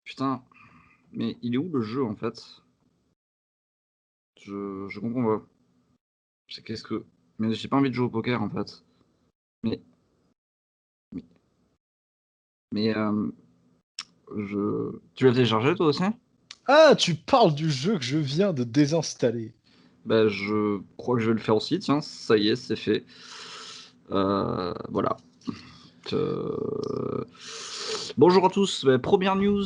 Putain, mais il est où le jeu en fait? Je comprends pas. Qu'est-ce que. Mais j'ai pas envie de jouer au poker en fait. Mais. Mais. mais Tu l'as téléchargé toi aussi? Ah, tu parles du jeu que je viens de désinstaller. Bah, je crois que je vais le faire aussi. Tiens, ça y est, c'est fait. Voilà. Bonjour à tous. Première news.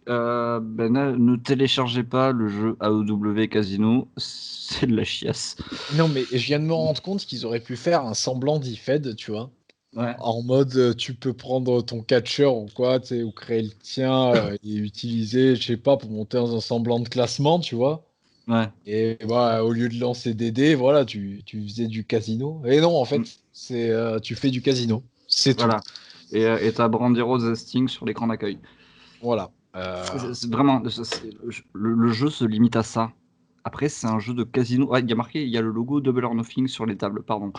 Ne téléchargez pas le jeu AEW Casino. C'est de la chiasse. Non, mais je viens de me rendre compte qu'ils auraient pu faire un semblant d'IFED, tu vois. Ouais. En mode, tu peux prendre ton catcheur ou quoi, tu sais, ou créer le tien et utiliser, je sais pas, pour monter dans un semblant de classement, tu vois. Ouais. Et voilà, au lieu de lancer des dés, voilà, tu faisais du casino. Et non, en fait, Mm. c'est tu fais du casino. C'est tout. Voilà. Et t'as Brandy Rose et Sting sur l'écran d'accueil. Voilà. C'est vraiment. Le jeu se limite à ça. Après, c'est un jeu de casino. Ouais, il y a marqué, il y a le logo Double or Nothing sur les tables, pardon.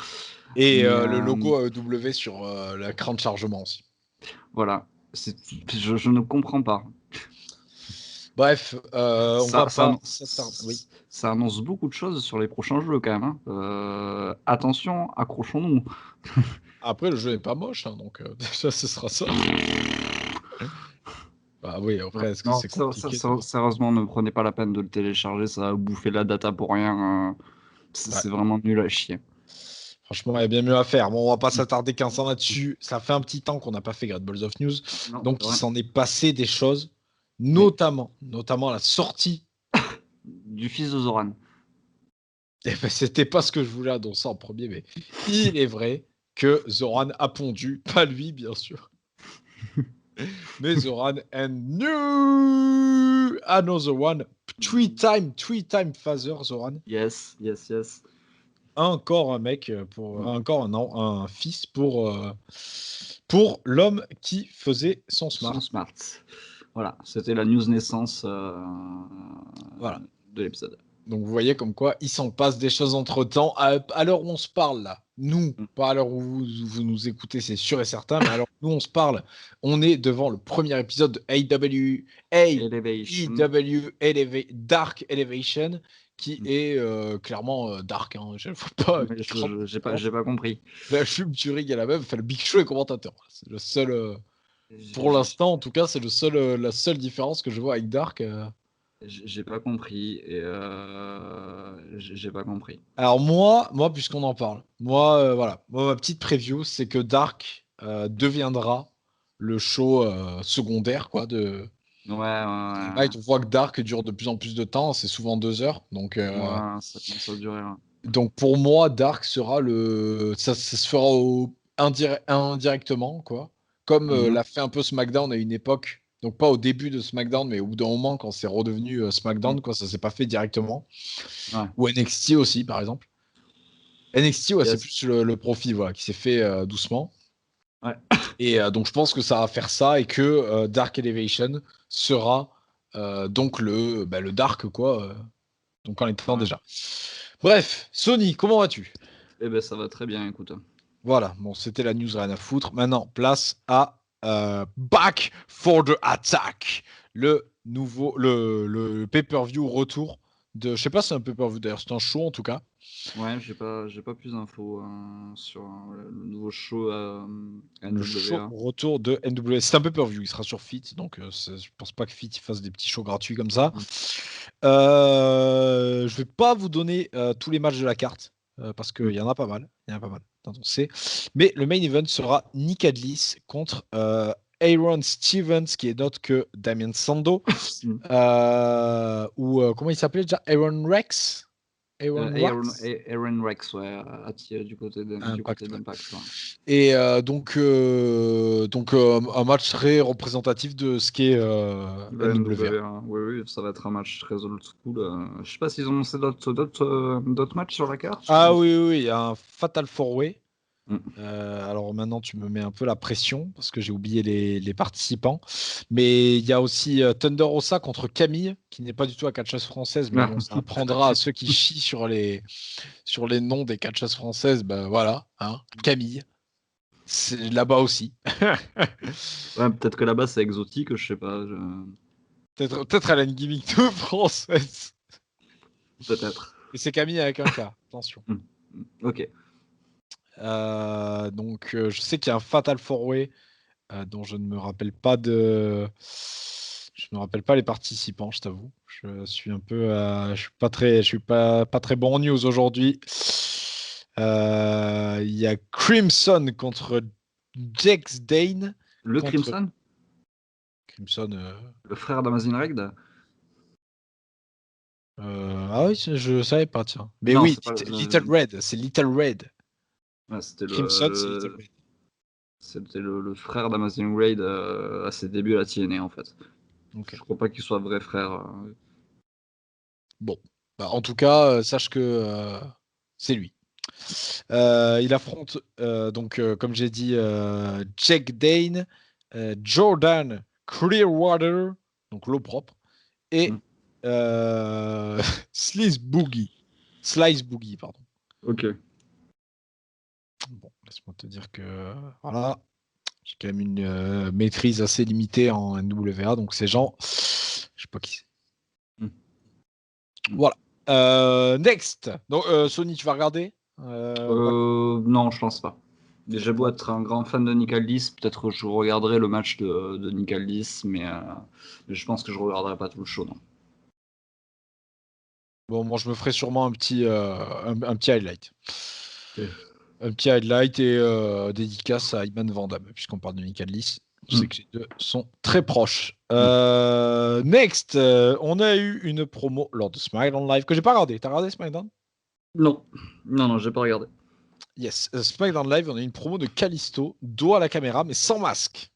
Et Mais le logo W sur l'écran de chargement aussi. voilà. Je ne comprends pas. Bref, on Ça, va ça, pas annon- s'attarder. Oui. ça annonce beaucoup de choses sur les prochains jeux quand même, hein. Attention, accrochons-nous. Après, le jeu est pas moche, hein, donc déjà, ce sera ça. Bah oui, Ouais. après, est-ce que Non, c'est compliqué? sérieusement, ne prenez pas la peine de le télécharger, ça va bouffer la data pour rien. Ouais. C'est vraiment nul à chier. Franchement, il y a bien mieux à faire. Bon, on va pas s'attarder qu'un temps là-dessus. Ça fait un petit temps qu'on n'a pas fait Great Balls of News. Non, c'est Donc, il vrai. s'en est passé des choses, Oui. notamment la sortie. Du fils de Zoran. Eh ben, c'était pas ce que je voulais annoncer en premier, mais il est vrai que Zoran a pondu. Pas lui, bien sûr. Mais Zoran and new another one. Three-time father, Zoran. Yes, yes, yes. Encore un mec, encore un fils pour l'homme qui faisait son Son smart. smart. Voilà, c'était la news naissance Voilà. de l'épisode. Donc vous voyez comme quoi il s'en passe des choses entre temps. À l'heure où on se parle là, nous, Mm. pas à l'heure où vous nous écoutez, c'est sûr et certain, mais à l'heure où nous on se parle, on est devant le premier épisode de Elevation. Dark Elevation, qui Mm. est clairement dark. Hein, je ne vois pas Mais différent. j'ai pas compris. La chute Turing est la même, enfin, le Big Show est commentateur. C'est le seul, pour J'ai l'instant en tout cas, c'est la seule différence que je vois avec Dark. j'ai pas compris et j'ai pas compris. Alors moi, puisqu'on en parle, moi, voilà, moi, ma petite preview, c'est que Dark deviendra le show secondaire, quoi. Ouais, ouais, Right, on voit que Dark dure de plus en plus de temps, c'est souvent 2 heures, ouais. Ouais, ça commence à durer là. donc pour moi, Dark sera ça se fera indirectement, quoi, comme Mhm. l'a fait un peu SmackDown à une époque. Donc pas au début de SmackDown, mais au bout d'un moment, quand c'est redevenu Mm. SmackDown, quoi, ça s'est pas fait directement. Ouais. Ou NXT aussi, par exemple. NXT, ouais, c'est Yes. plus le profit, voilà, qui s'est fait doucement. Ouais. Et donc, je pense que ça va faire ça et que Dark Elevation sera donc le Dark, quoi. Donc, en étant Ouais. déjà. Bref, Sony, comment vas-tu? Eh ben ça va très bien, écoute. Voilà, bon, c'était la news, rien à foutre. Maintenant, place à Back for the Attack, le pay-per-view retour de. Je sais pas si c'est un pay-per-view d'ailleurs, c'est un show en tout cas. Ouais, j'ai pas plus d'infos sur le nouveau show Le show NWA. retour de NWS. C'est un pay-per-view, il sera sur Fit, donc je pense pas que Fit il fasse des petits shows gratuits comme ça. Mm. Je vais pas vous donner tous les matchs de la carte, parce qu'il Mm. y en a pas mal. Il y en a pas mal, tant on sait. Mais le main event sera Nick Adlis contre Aaron Stevens, qui est d'autre que Damien Sando. Mm. Ou comment il s'appelait déjà? Aaron Rex? Aaron Wax? Aaron Rex, ouais, du côté Impact, ouais. d'Impact. Ouais. Et donc un match très représentatif de ce qu'est Le NWA. NWA, oui, oui, ça va être un match très old school. Je sais pas s'ils ont annoncé d'autres matchs sur la carte. Ah oui, oui, oui, il y a un Fatal 4-Way. Mm. Alors maintenant, tu me mets un peu la pression parce que j'ai oublié les participants. Mais il y a aussi Thunder Rosa contre Camille, qui n'est pas du tout la catcheuse française, mais bon, ça apprendra à ceux qui chient sur les noms des catcheuses françaises. Ben voilà, hein, Camille, c'est là-bas aussi. Ouais, peut-être que là-bas c'est exotique, je sais pas. Peut-être elle a une gimmick de française. Peut-être. Et c'est Camille avec un K, attention. Ok. Donc, je sais qu'il y a un Fatal 4-Way dont je ne me rappelle pas les participants, je t'avoue. Je suis un peu, je suis pas très bon en news aujourd'hui. Il y a Crimson contre Jax Dane. Le Contre Crimson, Crimson. le frère d'Amazing Raid. Ah oui, je savais pas, tiens. Mais Non, oui, c'est pas. Little Red, c'est Little Red. Ouais, c'était Crimson, c'est Little Red. c'était le frère d'Amazing Raid à ses débuts à la TNA en fait. Ok. Je crois pas qu'il soit vrai frère. Bon, bah, en tout cas, sache que c'est lui. Il affronte donc, comme j'ai dit, Jack Dane, Jordan Clearwater, donc l'eau propre, et Slice Boogie. Pardon. Ok. Bon, laisse-moi te dire que voilà, j'ai quand même une maîtrise assez limitée en NWA, donc ces gens, je sais pas qui c'est. Voilà. Next. Donc, Sony, tu vas regarder Non, je pense pas. J'ai beau être un grand fan de Nick Aldis, peut-être que je regarderai le match de Nick Aldis, mais je pense que je regarderai pas tout le show. Non. Bon, moi, je me ferai sûrement un petit highlight. Ok. Un petit highlight et dédicace à Iman Van Damme, puisqu'on parle de Nick Aldis. Je sais que les deux sont très proches. Next, on a eu une promo lors de SmackDown Live que j'ai pas regardé. T'as regardé SmackDown? Non, non, j'ai pas regardé. Yes, SmackDown Live, on a eu une promo de Kalisto, dos à la caméra, mais sans masque.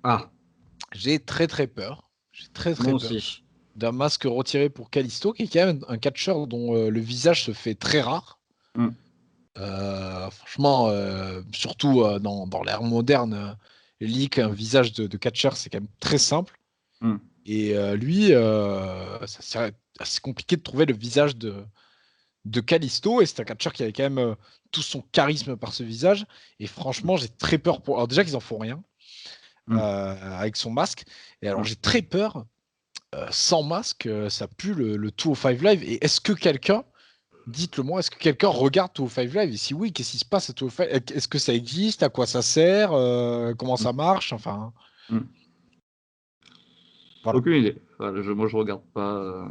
Ah, J'ai très très peur. J'ai très moi peur aussi. d'un masque retiré pour Kalisto, qui est quand même un catcheur dont le visage se fait très rare. Franchement, surtout dans l'ère moderne, leak un visage de catcheur, c'est quand même très simple. Et lui, c'est assez compliqué de trouver le visage de Kalisto. Et c'est un catcheur qui avait quand même tout son charisme par ce visage. Et franchement, j'ai très peur pour. Alors, déjà qu'ils en font rien avec son masque. Et alors, j'ai très peur. Sans masque, ça pue le 205 Live. Et est-ce que quelqu'un, dites-le moi, est-ce que quelqu'un regarde 205 Live? Et si oui, qu'est-ce qui se passe à 205? Est-ce que ça existe? À quoi ça sert? Comment ça marche? Enfin, voilà. Aucune idée. Voilà, moi, je regarde pas.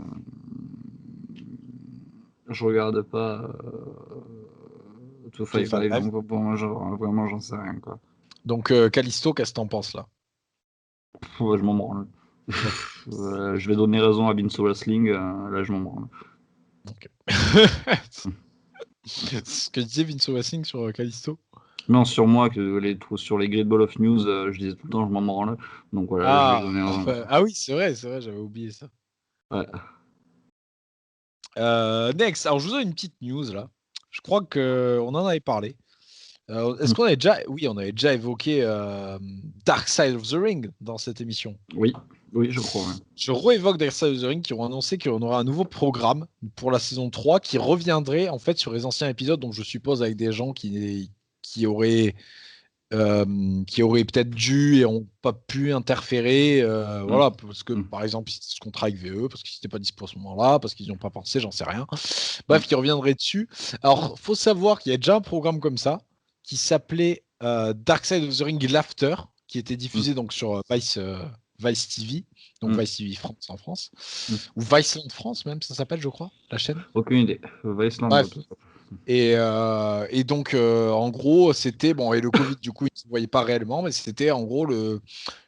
Je regarde pas 205 205 Live, Live. donc bon, vraiment, j'en sais rien, quoi. Donc, Kalisto, qu'est-ce que t'en penses là? Ouais, je m'en branle. Je vais donner raison à Vince Wrestling, là, je m'en branle. Okay. Ce que disait Vince Wrestling sur Kalisto. Non, sur moi, sur les Great Ball of News, je disais tout le temps, je m'en branle. Donc voilà, je vais donner raison. Ah oui, c'est vrai, j'avais oublié ça. Ouais. Next, alors je vous donne une petite news là. Je crois qu'on en avait parlé. Est-ce qu'on avait déjà... Oui, on avait déjà évoqué Dark Side of the Ring dans cette émission. Oui, je crois. Ouais. Je réévoque Dark Side of the Ring qui ont annoncé qu'on aurait un nouveau programme pour la saison 3 qui reviendrait en fait sur les anciens épisodes, donc je suppose avec des gens qui auraient peut-être dû et n'ont pas pu interférer. Voilà, parce que par exemple, ils se contrat avec VE, parce qu'ils n'étaient pas dispo à ce moment-là, parce qu'ils n'y ont pas pensé, j'en sais rien. Bref, qui reviendraient dessus. Alors, faut savoir qu'il y a déjà un programme comme ça qui s'appelait Dark Side of the Ring Laughter, qui était diffusé donc sur Vice TV, donc Vice TV France en France, ou Viceland France même, ça s'appelle, je crois, la chaîne. Aucune idée. Viceland. Bref. Et donc, en gros, c'était bon. Et le Covid, du coup, il ne se voyait pas réellement, mais c'était en gros je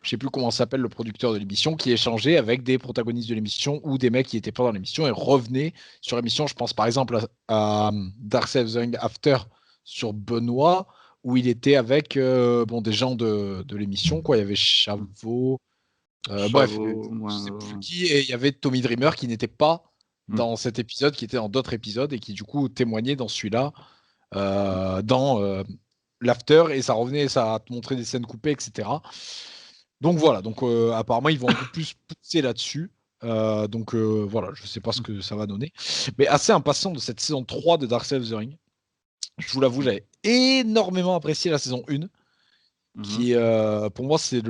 sais plus comment s'appelle le producteur de l'émission qui échangeait avec des protagonistes de l'émission ou des mecs qui n'étaient pas dans l'émission et revenaient sur l'émission. Je pense par exemple à Dark Side of the Ring After sur Benoît, où il était avec des gens de l'émission. Quoi, il y avait Chavot. Bref, je sais plus qui, et il y avait Tommy Dreamer qui n'était pas dans cet épisode, qui était dans d'autres épisodes et qui du coup témoignait dans celui-là, dans l'after, et ça revenait, ça te montrait des scènes coupées, etc. Donc voilà, donc apparemment ils vont un peu plus pousser là-dessus. Donc voilà, je sais pas ce que ça va donner, mais assez impatient de cette saison 3 de Dark Side of the Ring. Je vous l'avoue, j'avais énormément apprécié la saison 1, qui pour moi c'est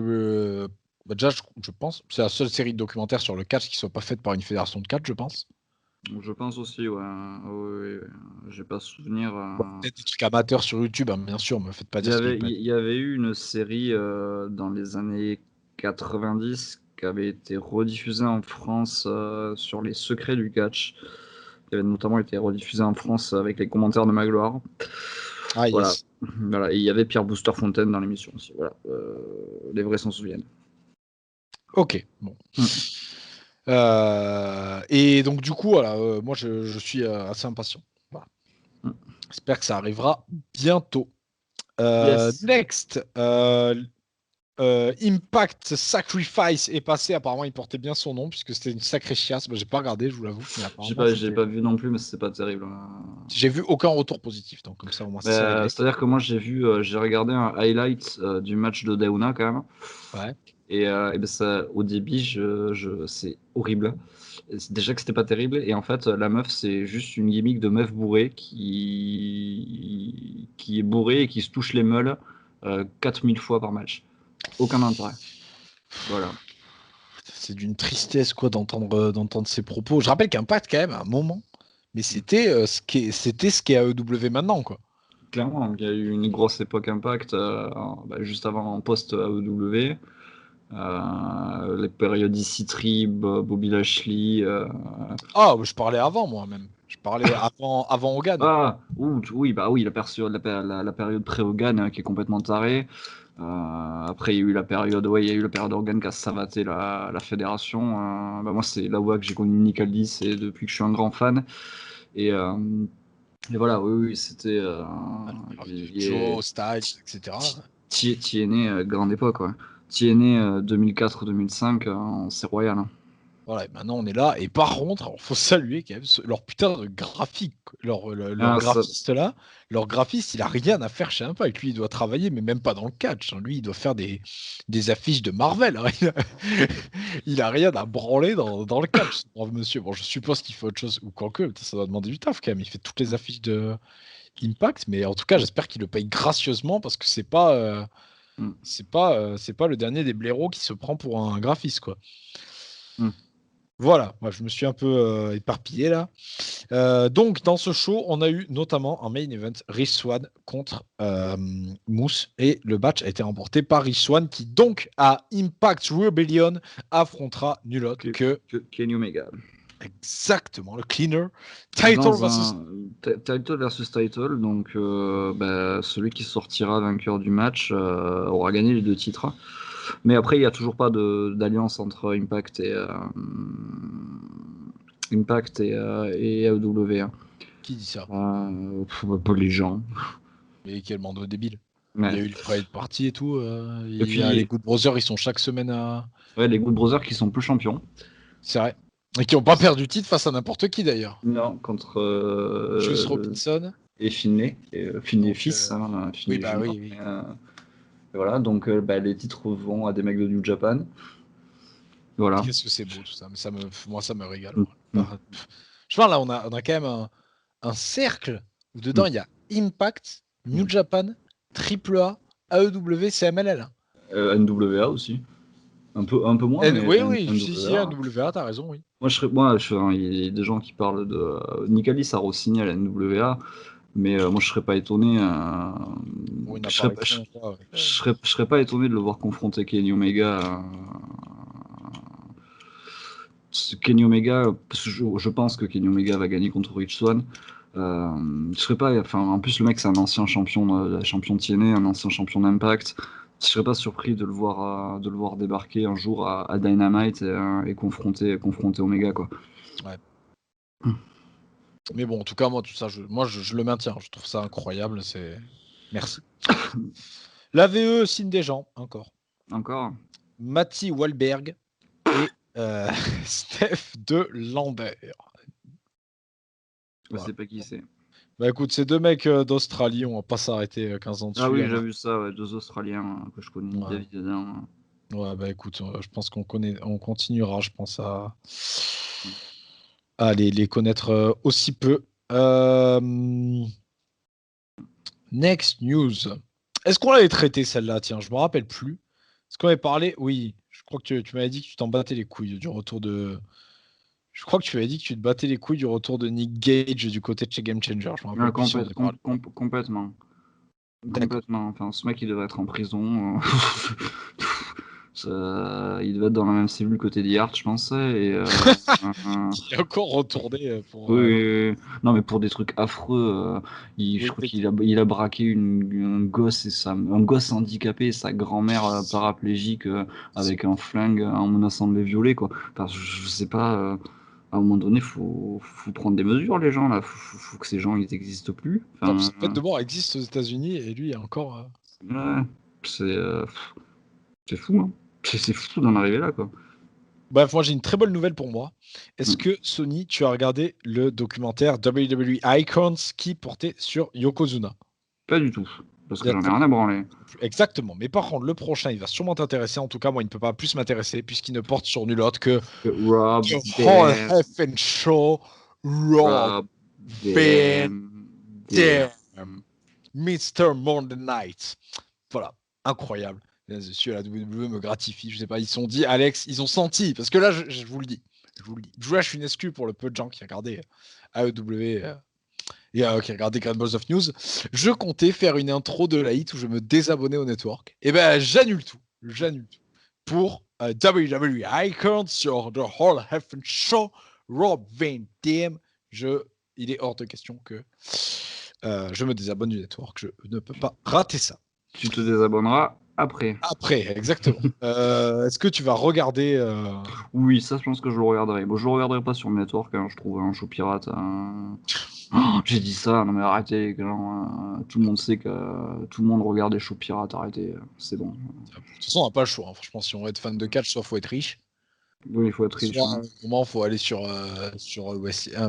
Bah déjà, je pense, c'est la seule série de documentaires sur le catch qui soit pas faite par une fédération de catch, je pense. Je pense aussi, ouais. Oui, oui. J'ai pas souvenir. Peut-être des trucs amateurs sur YouTube, hein, bien sûr, me faites pas Il y dire ce qu'il avait, peut. il y avait eu une série dans les années 90 qui avait été rediffusée en France sur les secrets du catch. Qui avait notamment été rediffusée en France avec les commentaires de Magloire. Ah Voilà. yes. Voilà. Et il y avait Pierre Booster Fontaine dans l'émission aussi. Voilà. Les vrais s'en souviennent. Ok, bon. Mm. Et donc du coup, voilà, moi je suis assez impatient. Voilà. Mm. J'espère que ça arrivera bientôt. Yes. Next, Impact Sacrifice est passé. Apparemment, il portait bien son nom puisque c'était une sacrée chiasse. J'ai pas regardé, je vous l'avoue, mais apparemment J'ai c'était. pas vu non plus, mais c'est pas terrible. J'ai vu aucun retour positif, donc comme ça au moins c'est réglé. C'est-à-dire que moi j'ai regardé un highlight du match de Dauna quand même. Ouais. Et ben ça, au débit, c'est horrible. Déjà que c'était pas terrible. Et en fait, la meuf, c'est juste une gimmick de meuf bourrée qui est bourrée et qui se touche les meules 4000 fois par match. Aucun intérêt. Voilà. C'est d'une tristesse quoi d'entendre ces propos. Je rappelle qu'Impact quand même à un moment, mais c'était ce qu'est AEW maintenant quoi. Clairement, il y a eu une grosse époque Impact juste avant en post AEW. Les périodes EC Trib, Bobby Lashley. Ah, je parlais avant moi même. Je parlais avant Hogan. Oui, bah oui, la période pré-Hogan qui est complètement tarée. Après, il y a eu la période, ouais, il y a eu la période Hogan qui a savaté la fédération. Moi, c'est là-bas que j'ai connu Nick Aldis et depuis que je suis un grand fan. Et, euh, et voilà, oui, oui, c'était. Joe, Styles, etc. TNA, grande époque, ouais. TNA 2004-2005, c'est royal. Hein. Voilà, et maintenant on est là. Et par contre, il faut saluer quand même leur putain de graphique. Leur Ah, ça, graphiste là, leur graphiste, il a rien à faire chez Impact. Lui, il doit travailler, mais même pas dans le catch. Hein. Lui, il doit faire des affiches de Marvel. Hein. Il a rien à branler dans le catch, ce brave monsieur. Bon, je suppose qu'il fait autre chose, ou quoique, putain, ça doit demander du taf quand même. Il fait toutes les affiches de Impact, mais en tout cas, j'espère qu'il le paye gracieusement parce que mm, c'est pas le dernier des blaireaux qui se prend pour un graphiste, quoi. mm. Voilà, moi je me suis un peu éparpillé là. Donc dans ce show, on a eu notamment un main event Rich Swann contre Moose et le match a été remporté par Rich Swann qui donc à Impact Rebellion affrontera nul autre que Kenny Omega. exactement le cleaner title Dans versus. un title versus title, donc celui qui sortira vainqueur du match aura gagné les deux titres. Mais après, il n'y a toujours pas d'alliance entre Impact et AEW. Hein. Qui dit ça? Pas les gens. Mais quel mando débile. Il y Ouais. a eu les private party et tout. Et Il y a les puis, Good Brothers, ils sont chaque semaine à. ouais, les Good Brothers qui sont plus champions. C'est vrai. Et qui n'ont pas perdu titre face à n'importe qui d'ailleurs. Non, contre Juice Robinson. et Finlay, Finlay Donc, fils, hein, oui, Finlay bah junior. oui, oui. Et voilà, donc les titres vont à des mecs de New Japan. Voilà. Qu'est-ce que c'est beau tout ça. Mais moi, ça me régale. Mm, mm, Je pense là, on a quand même un cercle où dedans mm. il y a Impact, New Mm. Japan, AAA, AEW, CMLL. Hein. NWA aussi. Un peu moins, mais Oui, oui, si, NWA. NWA, t'as raison, oui. Il y a des gens qui parlent de. Nicalis a re-signé à la NWA, mais moi je serais pas étonné. Pour une Je serais, apparition, quoi. Ouais. je serais pas étonné de le voir confronter Kenny Omega. Kenny Omega, parce que je pense que Kenny Omega va gagner contre Rich Swann. Je serais pas, enfin, en plus le mec c'est un ancien champion de TNA, un ancien champion d'Impact. Je serais pas surpris de le voir débarquer un jour à Dynamite et confronter Omega quoi. Ouais. Mais bon, en tout cas, moi, tout ça, je le maintiens. Je trouve ça incroyable. Merci. L'AVE signe des gens, encore. Encore? Matty Wahlberg et Steph De Lander. Je Voilà. sais pas qui c'est. Bah écoute, ces deux mecs d'Australie, on va pas s'arrêter 15 ans Ah dessus. oui, Hein. j'ai vu ça, ouais, deux Australiens que je connais, Ouais. David dedans. Ouais, bah écoute, je pense on continuera, je pense, à les connaître aussi peu. Next news. Est-ce qu'on l'avait traité celle-là? Tiens, je me rappelle plus. Est-ce qu'on avait parlé? Oui, crois que tu m'avais dit que tu t'en battais les couilles du retour de. Je crois que tu m'avais dit que tu te battais les couilles du retour de Nick Gage du côté de chez Game Changer. Je me rappelle plus si on en a parlé. Complètement. D'accord. Complètement. Enfin, ce mec, il devrait être en prison. Il devait être dans la même cellule que Teddy Hart, je pensais. Il est encore retourné pour. Oui, oui, oui. Non, mais pour des trucs affreux. Je Oui, crois qu'il a braqué un gosse un gosse handicapé et sa grand-mère paraplégique avec un flingue en menaçant de les violer, quoi. Enfin, je sais pas. À un moment donné, faut prendre des mesures, les gens, là. Faut que ces gens, ils n'existent plus. Non, parce Enfin, que la peine de mort existe aux États-Unis et lui, il y a encore. ouais, c'est c'est fou, hein. C'est fou d'en arriver là, quoi. Bref, moi j'ai une très bonne nouvelle pour moi. Est-ce Mm. que Sony, tu as regardé le documentaire WWE Icons qui portait sur Yokozuna? Pas du tout, parce que Bien, j'en ai rien à branler. exactement. Mais par contre, le prochain, il va sûrement t'intéresser. En tout cas, moi, il ne peut pas plus m'intéresser puisqu'il ne porte sur nul autre que Rob The Whole Damn, Heaven Show, Rob Rob Van Damn, Dam, Damn. Mr. Monday Night. Voilà, incroyable. Là-dessus, la WWE me gratifie. Je sais pas, ils se sont dit, Alex, ils ont senti. Parce que là, je vous le dis. Je vous le dis. Je vous lâche une excuse pour le peu de gens qui regardaient AEW et qui regardaient Great Balls of News. Je comptais faire une intro de la hit où je me désabonnais au network. Et ben, j'annule tout. J'annule tout. Pour WWE Icons sur The Whole Heaven Show, Rob Van Dam. Il est hors de question que je me désabonne du network. Je ne peux pas rater ça. Tu te désabonneras après. Après, exactement. Est-ce que tu vas regarder Oui, ça, je pense que je le regarderai. Bon, je le regarderai pas sur le network, hein, je trouve un show pirate. Oh, j'ai dit ça, non mais arrêtez, les gars, tout le monde sait que tout le monde regarde des shows pirates, arrêtez, c'est bon. De toute façon, on n'a pas le choix. Hein. Franchement, si on veut être fan de catch, soit il faut être riche, Oui, il faut être riche, soit hein. à un moment, il faut aller sur un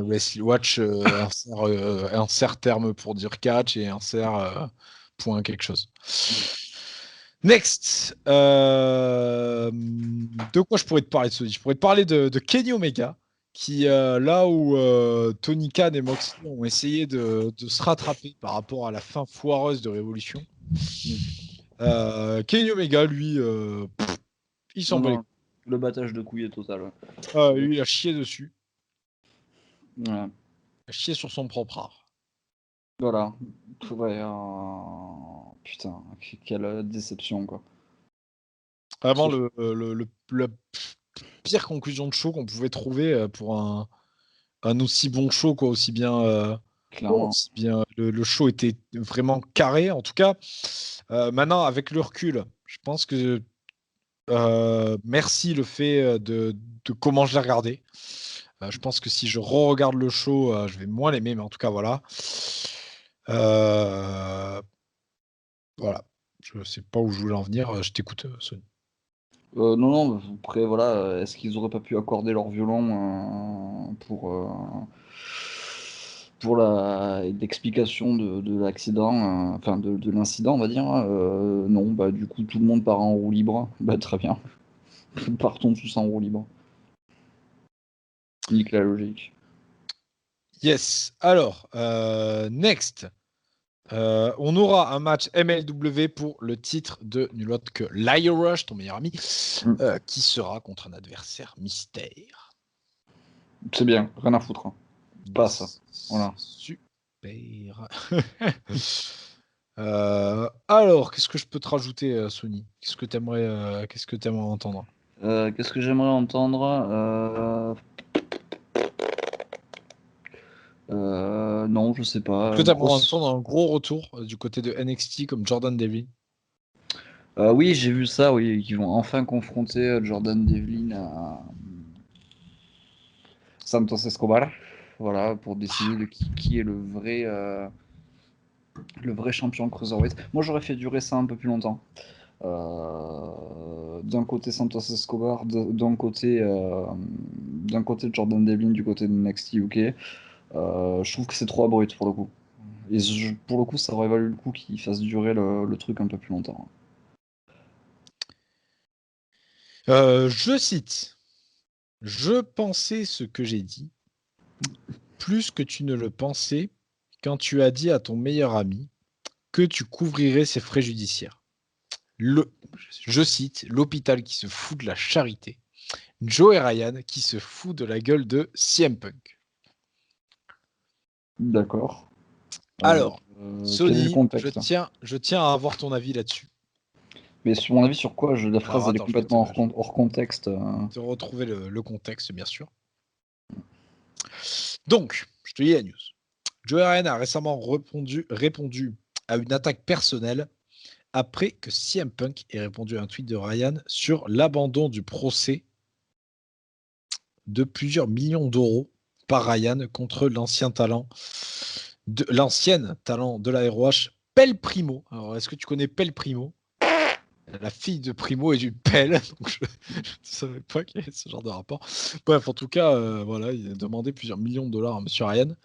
Wesley Watch, insert terme pour dire catch et insert point quelque chose. Next. De quoi je pourrais te parler de Sony? Je pourrais te parler de Kenny Omega, qui, là où Tony Khan et Moxley ont essayé de se rattraper par rapport à la fin foireuse de Révolution, Kenny Omega, lui, il s'en Non, bat les non, le battage de couilles est total. Ouais. lui, il a chié dessus. Ouais. Il a chié sur son propre art. Voilà. Ouais, putain, quelle déception, quoi. Vraiment la pire conclusion de show qu'on pouvait trouver pour un aussi bon show, quoi, aussi bien. Clairement. Aussi bien le show était vraiment carré. En tout cas, maintenant, avec le recul, je pense que merci le fait de comment je l'ai regardé. Je pense que si je re-regarde le show, je vais moins l'aimer, mais en tout cas, voilà. Voilà. Je sais pas où je voulais en venir. Je t'écoute, Sony. Non, non, après, voilà, est-ce qu'ils auraient pas pu accorder leur violon pour l'explication de l'accident, enfin de l'incident, on va dire. Non, bah du coup, tout le monde part en roue libre. Bah très bien. Partons tous en roue libre. Nique la logique. Yes. Alors, next. On aura un match MLW pour le titre de nul autre que Lio Rush, ton meilleur ami, qui sera contre un adversaire mystère. C'est bien, rien à foutre. Hein. Pas ça. Voilà. Super. Alors, qu'est-ce que je peux te rajouter, Sony? Qu'est-ce que tu aimerais entendre? Qu'est-ce que j'aimerais entendre non, je sais pas. Est-ce que tu aimerais entendre un gros retour du côté de NXT comme Jordan Devlin? Oui, j'ai vu ça, oui, qu'ils vont enfin confronter Jordan Devlin à Santos Escobar. Voilà, pour décider de qui est le vrai champion cruiserweight. Moi, j'aurais fait durer ça un peu plus longtemps. D'un côté Santos Escobar, d'un côté Jordan Devlin, du côté de NXT UK. Je trouve que c'est trop abrupt pour le coup. Et pour le coup, ça aurait valu le coup qu'il fasse durer le truc un peu plus longtemps. Je cite. Je pensais ce que j'ai dit, plus que tu ne le pensais quand tu as dit à ton meilleur ami que tu couvrirais ses frais judiciaires. Je cite, l'hôpital qui se fout de la charité. Joey Ryan qui se fout de la gueule de CM Punk. D'accord. Alors, Quel est le Sony, contexte? je tiens à avoir ton avis là-dessus. Mais sur mon avis, sur quoi? La Alors phrase, elle est attends, complètement hors contexte. te retrouver le contexte, bien sûr. Donc, je te lis la news. Joey Ryan a récemment répondu à une attaque personnelle après que CM Punk ait répondu à un tweet de Ryan sur l'abandon du procès de plusieurs millions d'euros par Ryan contre l'ancienne talent de la ROH, Pel Primo. Alors, est-ce que tu connais Pel Primo? La fille de Primo est d'une pelle, donc je ne savais pas qu'il y avait ce genre de rapport. Bref, en tout cas, voilà, il a demandé plusieurs millions de dollars à Monsieur Ryan.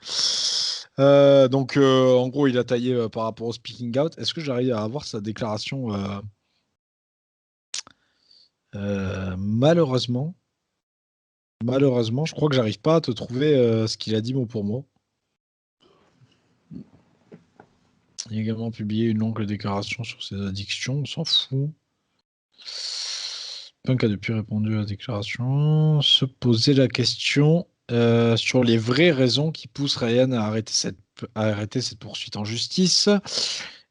Donc, en gros, il a taillé par rapport au speaking out. Est-ce que j'arrive à avoir sa déclaration malheureusement, je crois que j'arrive pas à te trouver ce qu'il a dit mot pour mot. Il a également publié une longue déclaration sur ses addictions, on s'en fout. Punk a depuis répondu à la déclaration, se poser la question sur les vraies raisons qui poussent Ryan à arrêter cette poursuite en justice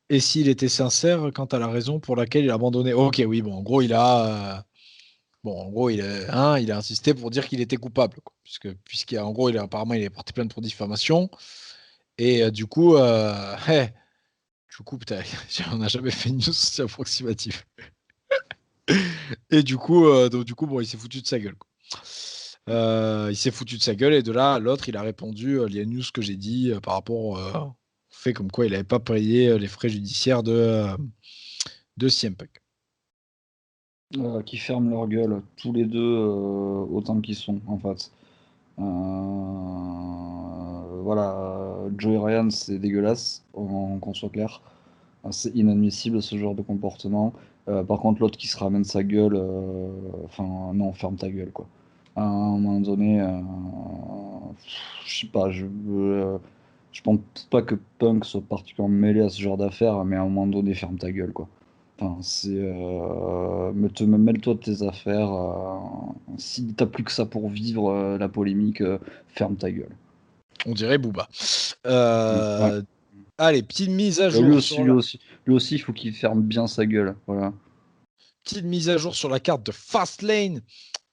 et s'il était sincère quant à la raison pour laquelle il a abandonné. Ok, oui, bon, en gros, il a insisté pour dire qu'il était coupable, quoi, puisqu'en gros, apparemment, il a porté plainte pour diffamation et du coup, putain, on n'a jamais fait une news aussi approximative. Et du coup, bon, il s'est foutu de sa gueule, quoi. Il s'est foutu de sa gueule et de là, l'autre, il a répondu les news que j'ai dit par rapport au fait comme quoi il n'avait pas payé les frais judiciaires de CM Punk. Qui ferment leur gueule, tous les deux autant qu'ils sont, en fait. Voilà, Joey Ryan, c'est dégueulasse, qu'on soit clair. C'est inadmissible ce genre de comportement. Par contre, l'autre qui se ramène sa gueule, enfin, non, ferme ta gueule, quoi. À un moment donné, je sais pas, je pense pas que Punk soit particulièrement mêlé à ce genre d'affaires, mais à un moment donné, ferme ta gueule, quoi. Enfin, mêle-toi de tes affaires. Si t'as plus que ça pour vivre la polémique, ferme ta gueule. On dirait Booba. Ouais. Allez, petite mise à Bah, lui jour aussi, sur lui la aussi, lui aussi, il faut qu'il ferme bien sa gueule. Voilà. carte de Fastlane.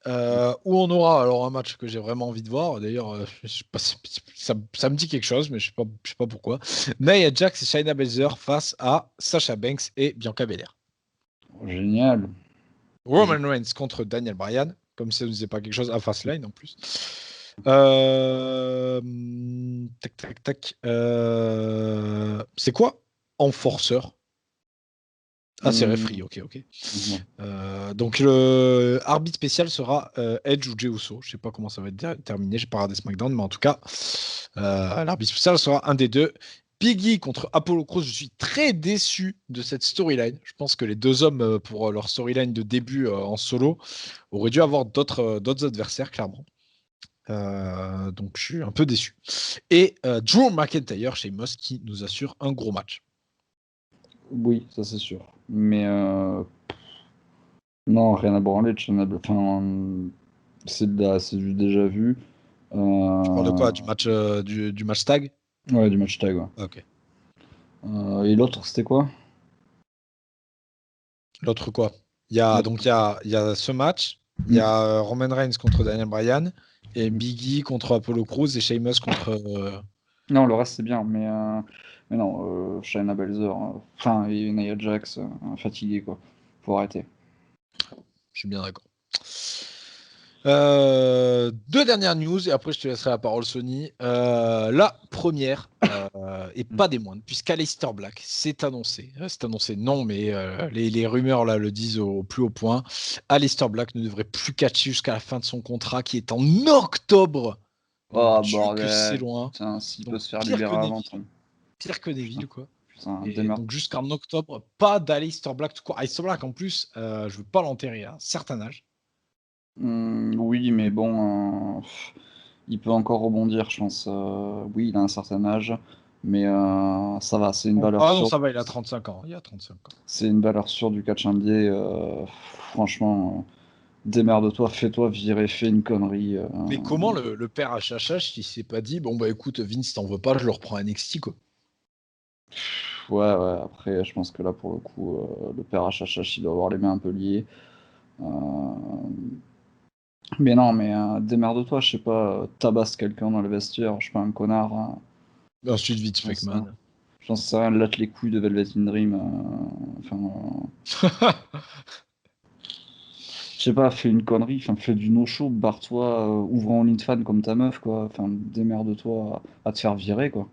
Où on aura alors un match que j'ai vraiment envie de voir. D'ailleurs, je sais pas, ça me dit quelque chose, mais je sais pas pourquoi. Nia Jax et Shayna Baszler face à Sasha Banks et Bianca Belair. Génial. Roman Reigns contre Daniel Bryan, comme si ça ne disait pas quelque chose à Fastlane en plus. Tac, tac, tac. C'est quoi Enforceur? Ah, c'est referee, ok. Donc le arbitre spécial sera Edge ou Jey Uso. Je sais pas comment ça va être terminé, j'ai pas regardé SmackDown, mais en tout cas, l'arbitre spécial sera un des deux. Biggie contre Apollo Crews, je suis très déçu de cette storyline. Je pense que les deux hommes, pour leur storyline de début en solo, auraient dû avoir d'autres adversaires, clairement. Donc je suis un peu déçu. Et Drew McIntyre chez Moss qui nous assure un gros match. Oui, ça c'est sûr. Mais non, rien à branler. Enfin, c'est du déjà vu. Tu parles de Euh, quoi? Du match tag? Ouais, du match tag. Ouais. Ok. Et l'autre, c'était quoi? L'autre quoi? Il y a ce match, il y Hmm. a Roman Reigns contre Daniel Bryan et Biggie contre Apollo Crews et Sheamus contre. Non, le reste c'est bien, mais non, Shayna Baszler, enfin, et Nia Jax, fatigué quoi. Faut arrêter. Je suis bien d'accord. Deux dernières news et après je te laisserai la parole Sony. La première et pas des moindres puisqu'Aleister Black s'est annoncé. C'est annoncé non mais les rumeurs là le disent au plus haut point. Aleister Black ne devrait plus catcher jusqu'à la fin de son contrat qui est en octobre. Donc Oh Dieu que c'est bordel, loin. putain, s'il peut Donc se faire libérer avant, Pire que putain, Neville quoi. putain, Et démarre. donc jusqu'en octobre, pas d'Aleister Black tout court. Aleister Black en plus, je veux pas l'enterrer à un certain âge. Oui, mais bon, il peut encore rebondir, je pense. Oui, il a un certain âge, Mais ça va, c'est une valeur Ah non, sûre. ça va, il a 35 ans. Il a 35 ans. C'est une valeur sûre du catch indien. Franchement, démerde-toi, fais-toi virer, fais une connerie. Mais comment le père HHH, il s'est pas dit, bon bah écoute, Vince, t'en veux pas, je le reprends à NXT, quoi. Ouais, ouais, après, je pense que là, pour le coup, le père HHH, il doit avoir les mains un peu liées. Euh, Mais non, mais démerde-toi, je sais pas, tabasse quelqu'un dans le vestiaire, je suis pas un connard. Ensuite, Vince J'en sais McMahon. j'en sais rien, latte les couilles de Velvet in Dream. Enfin, je sais pas, fais une connerie, enfin, fais du no-show, barre-toi, ouvre un OnlyFans comme ta meuf, quoi. Enfin, démerde-toi à te faire virer, quoi.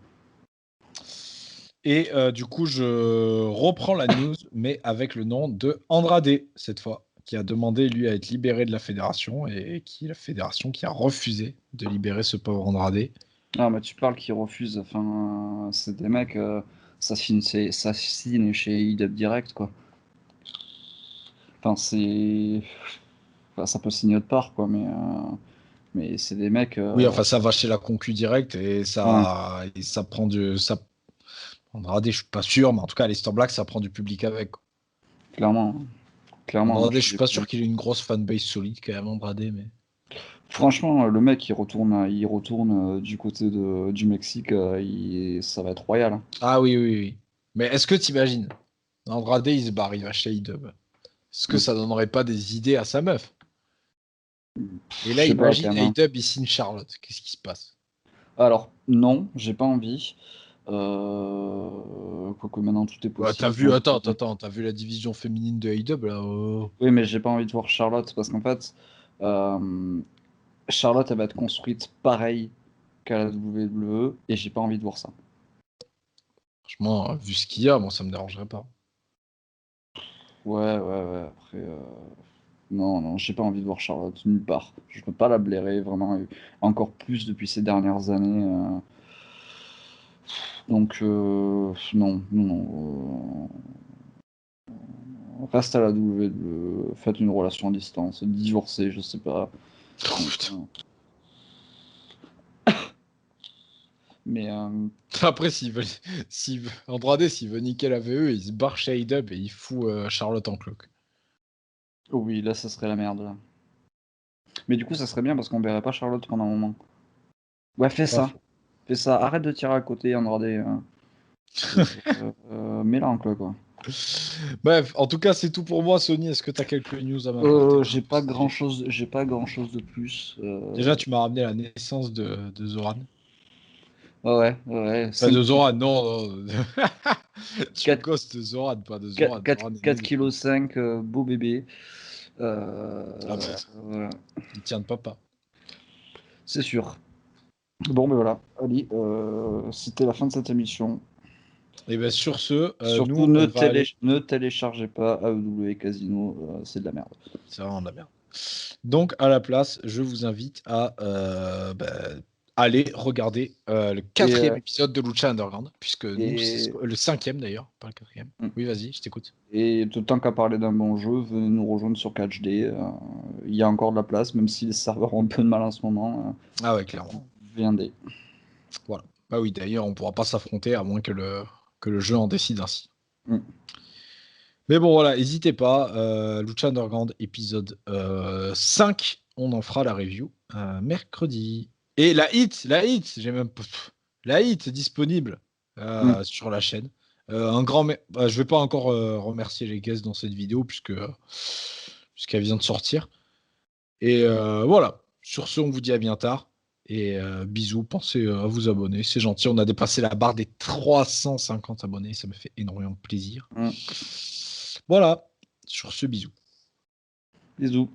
Et du coup, je reprends la news, mais avec le nom de Andrade, cette fois, qui a demandé, lui, à être libéré de la fédération, et qui la fédération qui a refusé de libérer ce pauvre Andrade. Ah, mais tu parles qu'ils refusent, enfin, c'est des mecs, ça signe chez IW Direct, quoi. Enfin, enfin, ça peut signer autre part, quoi, mais c'est des mecs. Oui, enfin, ça va chez la concu direct, Ouais, et ça prend du... Ça... Andrade, je suis pas sûr, mais en tout cas, Aleister Black, ça prend du public avec, quoi. clairement. Clairement, moi, Andrade, je je suis suis pas désolé. sûr qu'il ait une grosse fanbase solide, quand même, Andrade, mais... Franchement, le mec, il retourne du côté du Mexique, ça va être royal, hein. Ah oui, oui, oui. Mais est-ce que t'imagines, Andrade, il se barre, il va chez AEW. Est-ce que Mm. ça donnerait pas des idées à sa meuf? Et Je là, sais pas, imagine quand même, hein. AEW, il signe Charlotte. Qu'est-ce qui se passe? Alors, non, j'ai pas envie. Quoique maintenant, tout est Bah, possible. Donc, t'as vu la division féminine de AEW, là? Oh. oui, mais j'ai pas envie de voir Charlotte parce qu'en fait, euh, Charlotte, elle va être construite pareil qu'à la WWE et j'ai pas envie de voir ça. Franchement, vu ce qu'il y a, moi, ça me dérangerait pas. Ouais, ouais, ouais. Après, non, non, j'ai pas envie de voir Charlotte nulle part. Je peux pas la blairer vraiment, encore plus depuis ces dernières années. Donc, non, non, non. Reste à la WWE, faites une relation à distance, divorcez, je sais pas. Oh, Donc, putain. mais Après, Andrade, s'il veut niquer la VE, il se barre chez AEW et il fout Charlotte en cloque. oh oui, là, ça serait la merde, là. Mais du coup, ça serait bien parce qu'on verrait pas Charlotte pendant un moment. Ouais, fais Pas ça. faux. Fais ça. Arrête de tirer à côté, Andrade. Et, mets-la en quoi. Bref, en tout cas, c'est tout pour moi, Sony. Est-ce que t'as quelques news à m'apporter J'ai à pas ce sujet? grand-chose de plus. Déjà, tu m'as ramené la naissance de Zoran. Ouais, ouais, Enfin, 5 de Zoran, non, non. Tu me 4, gosses de Zoran, pas de Zoran. Zoran est né 4 depuis. kg 5, beau bébé. Ah bah, Voilà, il tient de papa. c'est sûr. Bon, ben voilà, allez, c'était la fin de cette émission. Et bien, sur ce, Surtout, nous, on va aller. ne téléchargez pas AEW Casino, c'est de la merde. C'est vraiment de la merde. Donc, à la place, je vous invite à aller regarder le Et, quatrième épisode de Lucha Underground, puisque nous, c'est et, le cinquième d'ailleurs, pas le quatrième. Oui, vas-y, je t'écoute. et tant qu'à parler d'un bon jeu, venez nous rejoindre sur CatchD. Il y a encore de la place, même si les serveurs ont un peu de mal en ce moment. Ah ouais, clairement. Viendez. Voilà. Bah oui, d'ailleurs, on pourra pas s'affronter à moins que le jeu en décide ainsi. Mm. Mais bon, voilà, n'hésitez pas. Lucha Underground épisode 5, on en fera la review mercredi. Et j'ai même la hit est disponible Mm. sur la chaîne. Je vais pas encore remercier les guests dans cette vidéo puisqu'elle vient de sortir. Et voilà. Sur ce, on vous dit à bien tard. Et bisous, pensez à vous abonner. C'est gentil. On a dépassé la barre des 350 abonnés. Ça me fait énormément plaisir. Mm. Voilà. Sur ce, bisous. Bisous.